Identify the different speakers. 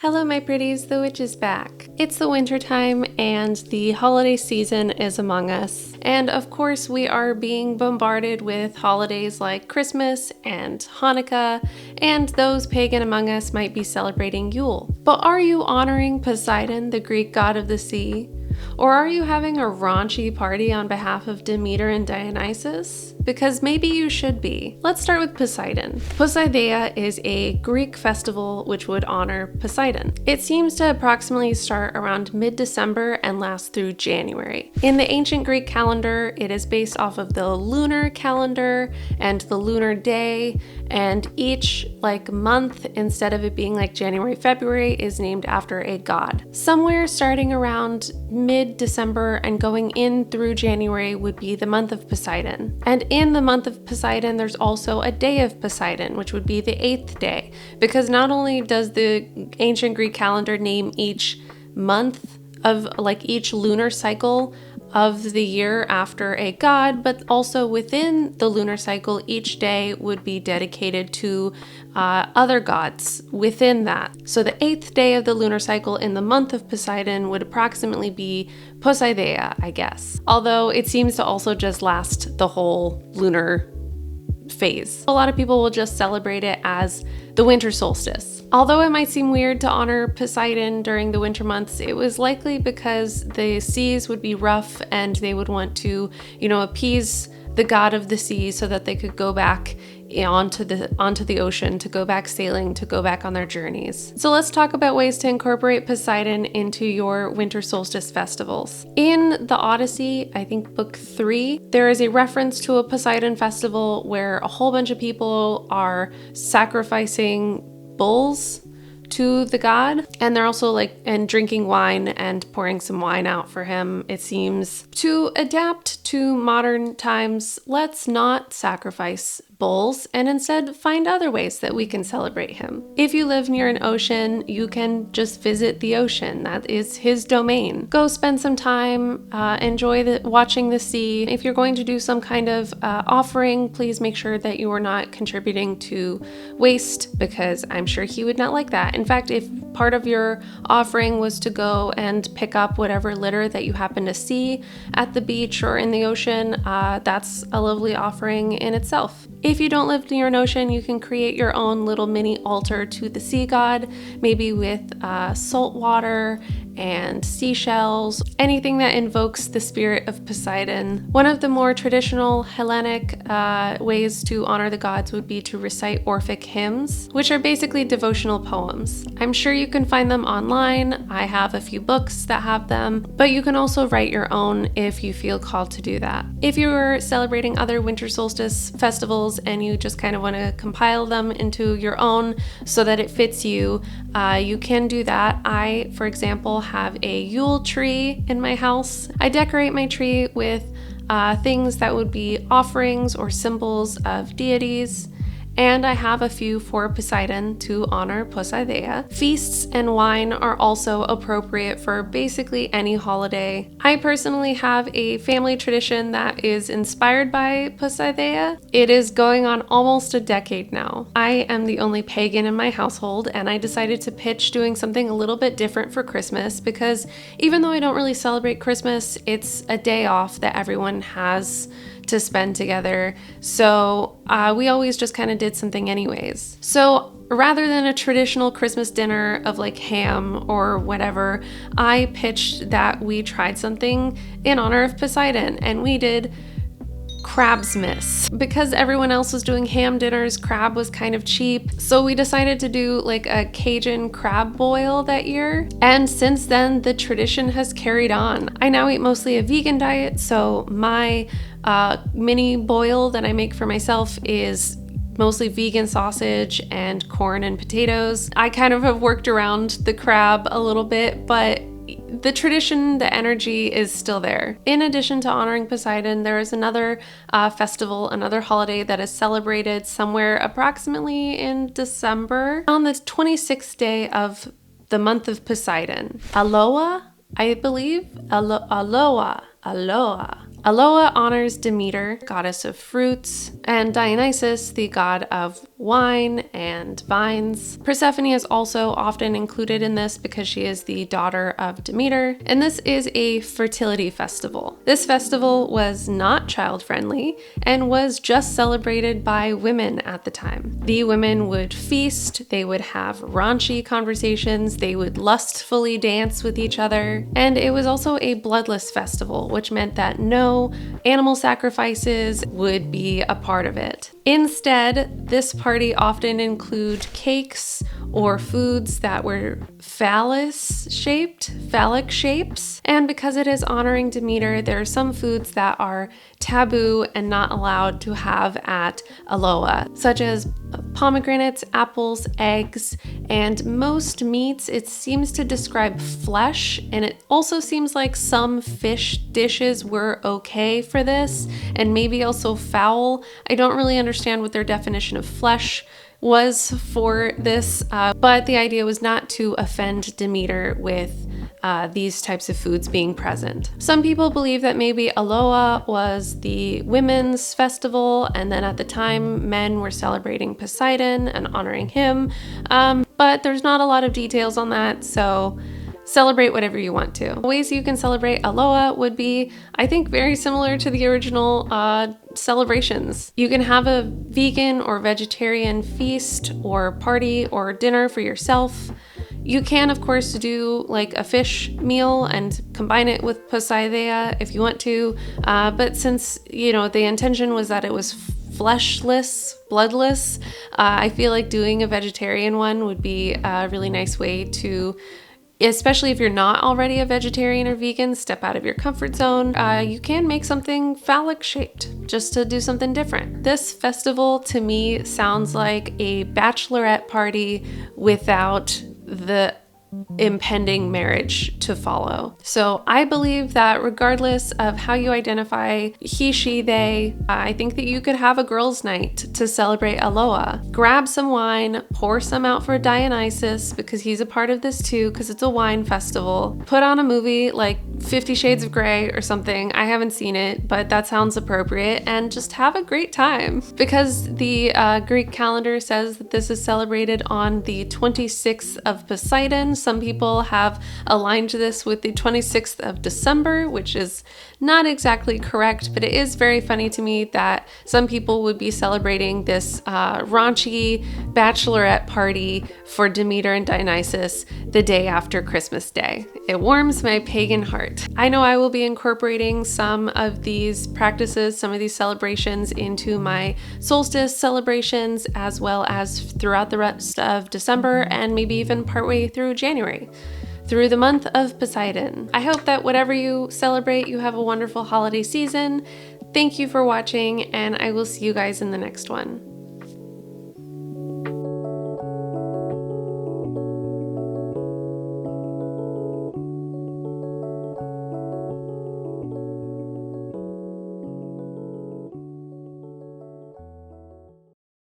Speaker 1: Hello my pretties, the witch is back. It's the winter time and the holiday season is among us. And of course we are being bombarded with holidays like Christmas and Hanukkah, and those pagan among us might be celebrating Yule. But are you honoring Poseidon, the Greek god of the sea? Or are you having a raunchy party on behalf of Demeter and Dionysus? Because maybe you should be. Let's start with Poseidon. Poseidea is a Greek festival which would honor Poseidon. It seems to approximately start around mid-December and last through January. In the ancient Greek calendar, it is based off of the lunar calendar and the lunar day, and each month, instead of it being like January, February, is named after a god. Somewhere starting around mid-December and going in through January would be the month of Poseidon. And in the month of Poseidon, there's also a day of Poseidon, which would be the 8th day, because not only does the ancient Greek calendar name each month of each lunar cycle of the year after a god, but also within the lunar cycle, each day would be dedicated to other gods within that. So the 8th day of the lunar cycle in the month of Poseidon would approximately be Poseidea, I guess. Although it seems to also just last the whole lunar phase. A lot of people will just celebrate it as the winter solstice. Although it might seem weird to honor Poseidon during the winter months, it was likely because the seas would be rough and they would want to, appease the god of the sea so that they could go back onto the ocean, to go back sailing, to go back on their journeys. So let's talk about ways to incorporate Poseidon into your winter solstice festivals. In the Odyssey, I think book 3, there is a reference to a Poseidon festival where a whole bunch of people are sacrificing bulls to the god, and they're also and drinking wine and pouring some wine out for him. It seems to adapt to modern times, let's not sacrifice bulls and instead find other ways that we can celebrate him. If you live near an ocean, you can just visit the ocean. That is his domain. Go spend some time, enjoy watching the sea. If you're going to do some kind of offering, please make sure that you are not contributing to waste, because I'm sure he would not like that. In fact, if part of your offering was to go and pick up whatever litter that you happen to see at the beach or in the ocean, that's a lovely offering in itself. If you don't live near an ocean, you can create your own little mini altar to the sea god, maybe with salt water and seashells, anything that invokes the spirit of Poseidon. One of the more traditional Hellenic ways to honor the gods would be to recite Orphic hymns, which are basically devotional poems. I'm sure you can find them online. I have a few books that have them, but you can also write your own if you feel called to do that. If you're celebrating other winter solstice festivals and you just kind of want to compile them into your own so that it fits you, you can do that. I, for example, have a Yule tree in my house. I decorate my tree with things that would be offerings or symbols of deities, and I have a few for Poseidon to honor Poseidea. Feasts and wine are also appropriate for basically any holiday. I personally have a family tradition that is inspired by Poseidea. It is going on almost a decade now. I am the only pagan in my household, and I decided to pitch doing something a little bit different for Christmas, because even though I don't really celebrate Christmas, it's a day off that everyone has to spend together. So we always just kind of did something anyways. So rather than a traditional Christmas dinner of ham or whatever, I pitched that we tried something in honor of Poseidon, and we did Crabsmas. Because everyone else was doing ham dinners, crab was kind of cheap, so we decided to do a Cajun crab boil that year. And since then, the tradition has carried on. I now eat mostly a vegan diet, so my mini boil that I make for myself is mostly vegan sausage and corn and potatoes. I kind of have worked around the crab a little bit, but the tradition, the energy is still there. In addition to honoring Poseidon, there is another festival, another holiday that is celebrated somewhere approximately in December, on the 26th day of the month of Poseidon. Haloa, I believe. Haloa. Haloa honors Demeter, goddess of fruits, and Dionysus, the god of wine and vines. Persephone is also often included in this because she is the daughter of Demeter, and this is a fertility festival. This festival was not child-friendly and was just celebrated by women at the time. The women would feast, they would have raunchy conversations, they would lustfully dance with each other, and it was also a bloodless festival, which meant that no animal sacrifices would be a part of it. Instead, this party often included cakes or foods that were phallic shapes. And because it is honoring Demeter, there are some foods that are taboo and not allowed to have at Haloa, such as pomegranates, apples, eggs, and most meats. It seems to describe flesh, and it also seems like some fish dishes were okay for this, and maybe also fowl. I don't really understand what their definition of flesh was for this, but the idea was not to offend Demeter with these types of foods being present. Some people believe that maybe Haloa was the women's festival, and then at the time men were celebrating Poseidon and honoring him, but there's not a lot of details on that, so celebrate whatever you want to. Ways you can celebrate Haloa would be, I think, very similar to the original celebrations. You can have a vegan or vegetarian feast or party or dinner for yourself. You can, of course, do like a fish meal and combine it with Poseidea if you want to, but since, you know, the intention was that it was fleshless, bloodless, I feel like doing a vegetarian one would be a really nice way to, especially if you're not already a vegetarian or vegan, step out of your comfort zone. You can make something phallic shaped just to do something different. This festival to me sounds like a bachelorette party without the impending marriage to follow. So I believe that regardless of how you identify he, she, they, I think that you could have a girls' night to celebrate Haloa. Grab some wine, pour some out for Dionysus because he's a part of this too because it's a wine festival. Put on a movie like 50 Shades of Grey or something. I haven't seen it, but that sounds appropriate, and just have a great time. Because the Greek calendar says that this is celebrated on the 26th of Poseidon, some people have aligned this with the 26th of December, which is not exactly correct, but it is very funny to me that some people would be celebrating this raunchy bachelorette party for Demeter and Dionysus the day after Christmas Day. It warms my pagan heart. I know I will be incorporating some of these practices, some of these celebrations into my solstice celebrations, as well as throughout the rest of December and maybe even partway through January, through the month of Poseidon. I hope that whatever you celebrate, you have a wonderful holiday season. Thank you for watching, and I will see you guys in the next one.